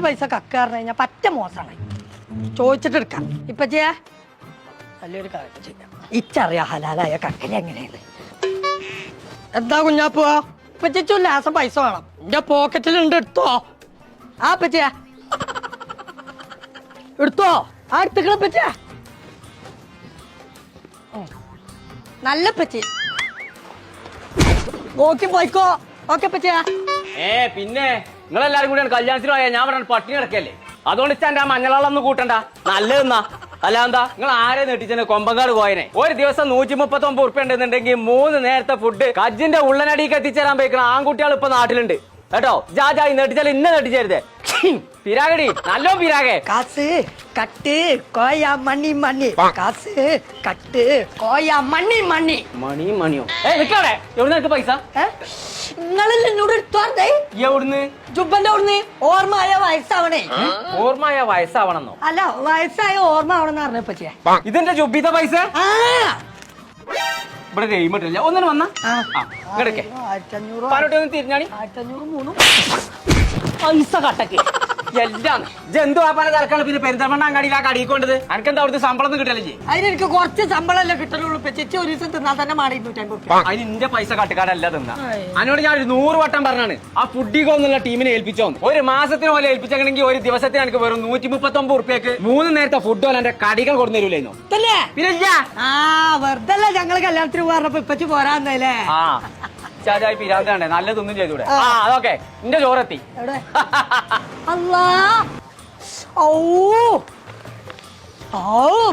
പൈസ കക്കാറിന് കഴിഞ്ഞാൽ പറ്റ മോശമാണ്. ചോദിച്ചിട്ട് എടുക്കാം. ഇപ്പൊ ചെയ്യാ നല്ലൊരു കാര്യം ചെയ്യാം. ഇച്ചറിയാ ഹലാലായ കക്കനെ എങ്ങനെയാണ്. എന്താ കുഞ്ഞാപ്പോ ഇപ്പച്ചു ലാസം പൈസ വേണം. എന്റെ പോക്കറ്റിലുണ്ട്, എടുത്തോ. ആ പറ്റിയ എടുത്തോ. ആ എടുത്തുകളെ പറ്റിയ നല്ല പറ്റി നോക്കി പോയിക്കോ. ഓക്കെ പറ്റിയ. പിന്നെ നിങ്ങളെല്ലാരും കൂടിയാണ് കല്യാണത്തിന് പോയാ ഞാൻ പറഞ്ഞ പട്ടിണി കിടക്കല്ലേ. അതുകൊണ്ട് എന്റെ ആ മഞ്ഞളൊന്നും കൂട്ടണ്ട. നല്ലതെന്നാ അല്ല എന്താ നിങ്ങൾ ആരെ നെട്ടിച്ചെന്നെ കൊമ്പങ്കാട് പോയനെ. ഒരു ദിവസം 139 ഉറുപ്പ്യ ഉണ്ടെന്നുണ്ടെങ്കിൽ 3 നേരത്തെ ഫുഡ് കജ്ജിന്റെ ഉള്ളനടിക്ക് എത്തിച്ചേരാൻ പോയിക്കണ ആൺകുട്ടികൾ ഇപ്പൊ നാട്ടിലുണ്ട് കേട്ടോ. ജാജായി നെട്ടിച്ചാൽ ഇന്ന നെട്ടിച്ചേരുതേ. പിരാഗടി നല്ലോ പിരാഗേ. കാസ് കട്ട് കോയ മണി മണി. കാസ് കട്ട് കോയ മണി മണി. മണി മണിയോ നിക്കവിടെ. എവിടുന്ന് നിനക്ക് പൈസ? നിങ്ങളിൽ എന്നോട് എടുത്തോണ്ടേ. എവിടുന്ന്? ജുബന്റെ അവിടുന്ന്. ഓർമ്മയായ വയസ്സാവണേ. ഓർമ്മയായ വയസ്സാവണമെന്നോ? അല്ല വയസ്സായ ഓർമ്മ ആവണമെന്ന് പറഞ്ഞ പറ്റിയ. ഇതിന്റെ ജുബിത പൈസ ഇവിടെ കഴിയുമ്പോട്ടില്ല. ഒന്നിനും വന്ന ഇങ്ങടക്കെ 1500 പാലോട്ടൊന്നും തിരിഞ്ഞാണി 1500 പൈസ കട്ടക്ക് എല്ലാം ജന്തു ആപ്പാനെ തലക്കാണ്. പിന്നെ പെരുന്തൽമണ്ണ അങ്ങാടിയിൽ ആ കടിയിൽ കൊണ്ടത് എനിക്കെന്താ അവിടുത്തെ ശമ്പളം ഒന്നും കിട്ടല്ലേ? അതിനെനിക്ക് കുറച്ച് ശമ്പളമല്ലേ കിട്ടലുള്ളൂ. ചേച്ചി ഒരു ദിവസം തിന്നാൽ തന്നെ മാറി 250. അതിന് ഇന്റെ പൈസ കട്ടുകാരല്ല തിന്ന. അതിനോട് ഞാൻ 100 വട്ടം പറഞ്ഞാണ് ആ ഫുഡിഗോ എന്നുള്ള ടീമിനെ ഏൽപ്പിച്ചോന്ന്. ഒരു മാസത്തിന് പോലെ ഏൽപ്പിച്ചെങ്കിൽ ഒരു ദിവസത്തിന് എനിക്ക് വെറും 139 ഉറുപ്പ്യക്ക് 3 നേരത്തെ ഫുഡ് പോലെ എന്റെ കടികൾ കൊടുന്നു തരൂലേന്നോ. പിന്നെ വെറുതെ ഞങ്ങള് കല്യാണത്തിന് പോകാറപ്പോ ഇപ്പച്ച് പോരാന്നല്ലേ. ആ ചാചായി പിരാന്താണ്ടേ നല്ലതൊന്നും ചെയ്തൂടെ. ആ അതൊക്കെ എന്റെ ചോറെത്തി. അല്ലാ ഓ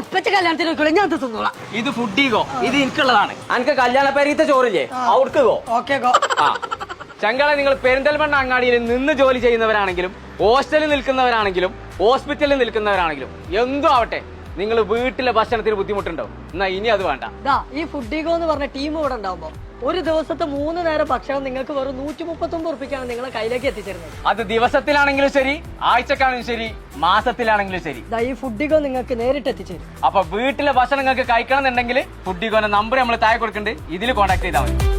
ഇപ്പച്ച കല്യാണത്തിന് നോക്കിയോളൂ. ഞാൻ തിന്നോളാം. ഇത് ഫുഡിഗോ. ഇത് എനിക്കുള്ളതാണ്. എനിക്ക് കല്യാണ പേരീത്തെ ചോറില്ലേ അവിടുക്ക് ഗോ. Okay go. ആ ചങ്കളെ നിങ്ങൾ പെരിന്തൽമണ്ണ അങ്ങാടിയിൽ നിന്ന് ജോലി ചെയ്യുന്നവരാണെങ്കിലും ഹോസ്റ്റലിൽ നിൽക്കുന്നവരാണെങ്കിലും ഹോസ്പിറ്റലിൽ നിൽക്കുന്നവരാണെങ്കിലും എന്തോ ആവട്ടെ നിങ്ങൾ വീട്ടിലെ ഭക്ഷണത്തിന് ബുദ്ധിമുട്ടുണ്ടാവും. എന്നാ ഇനി അത് വേണ്ട. ഈ ഫുഡിഗോ എന്ന് പറഞ്ഞ ടീം ഇവിടെ ഉണ്ടാവുമ്പോ ഒരു ദിവസത്തെ 3 നേരം ഭക്ഷണം നിങ്ങൾക്ക് വെറും 139 ഉറുപ്പിക്കാണ് നിങ്ങളെ കയ്യിലേക്ക് എത്തിച്ചേരുന്നത്. അത് ദിവസത്തിലാണെങ്കിലും ശരി, ആഴ്ചക്കാണെങ്കിലും ശരി, മാസത്തിലാണെങ്കിലും ശരി. ഈ ഫുഡിഗോ നിങ്ങൾക്ക് നേരിട്ട് എത്തിച്ചേരും. അപ്പൊ വീട്ടിലെ ഭക്ഷണം നിങ്ങൾക്ക് കഴിക്കണം എന്നുണ്ടെങ്കിൽ ഫുഡിഗോന്റെ നമ്പർ നമ്മൾ താഴെ കൊടുക്കുന്നുണ്ട്. ഇതിൽ കോൺടാക്ട് ചെയ്താൽ മതി.